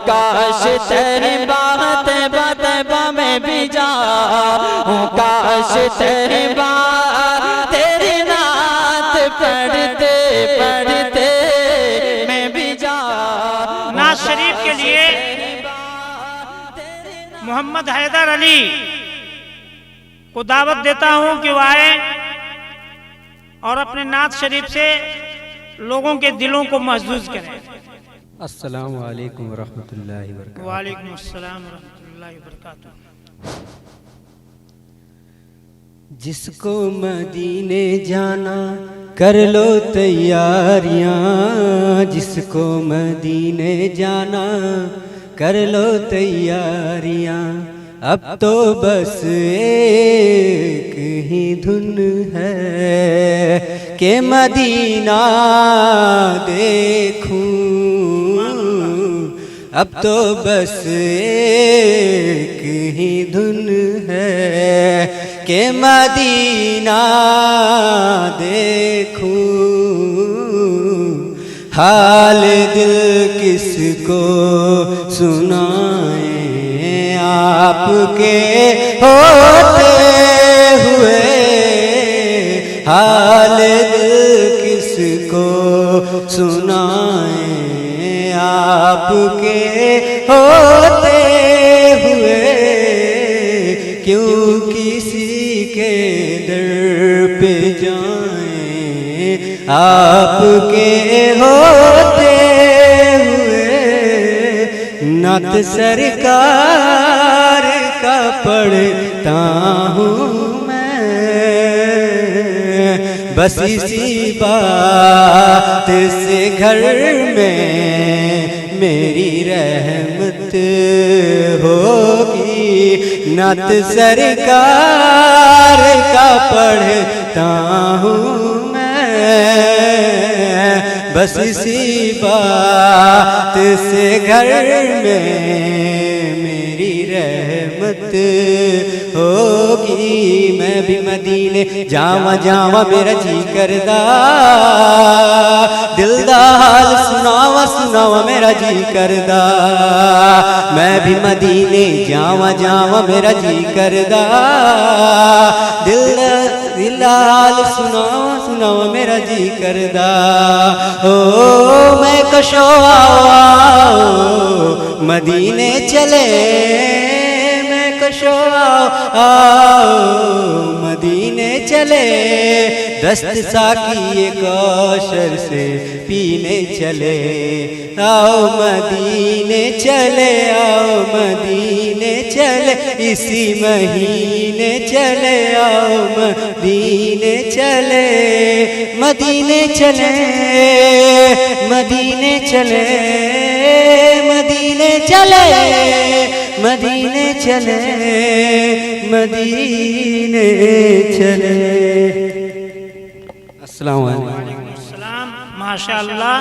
काश तेरी बात बतबा में भी जाऊं, काश तेरी बात तेरी नात पढ़ते पढ़ते मैं भी जाऊं। नात शरीफ के लिए मोहम्मद हैदर अली को दावत देता हूं कि वो आए और अपने नात शरीफ से लोगों के दिलों को महसूस करें। अस्सलामु अलैकुम वरहमतुल्लाहि वबरकातुहू। वालेकुम अस्सलाम वरहमतुल्लाहि वबरकातुहू। जिसको मदीने जाना कर लो तैयारियां, जिसको मदीने जाना कर लो तैयारियां, अब तो बस एक ही धुन है कि मदीना देखूं, अब तो बस एक ही धुन है कि मदीना देखूं। हाल दिल किसको सुनाएं आपके होते हुए, हाल दिल किसको सुनाएं आपके होते हुए, क्यों किसी के दर पे जाएं आपके होते हुए। नात सरकार का पढ़ता हूँ मैं, बस इसी बात से घर में मेरी रहमत होगी। नात सरकार का पढ़ता हूँ मैं, बस इसी बात से घर में मेरी रहमत होगी। मैं भी मदीने जावा जावा मेरा जी करदा, दिल दा हाल सुनावा सुनावा मेरा जी करदा। मैं भी मदीने जावा जावा मेरा जी करदा, दिल दा हाल सुनावा सुनावा मेरा जी करदा। ओ मैं कशो आओ मदीने चले, मैं कशो आओ मदीने चले, दस्त साकी कौशर से पीने चले। आओ मदीने चले, आओ मदीने चले, इसी महीने चले, आओ मदीने चले, मदीने चले, मदीने चले, मदीने चले, मदीने चले, मदीने चले। अस्सलाम वालेकुम। वालेकुम अस्सलाम। माशाअल्लाह।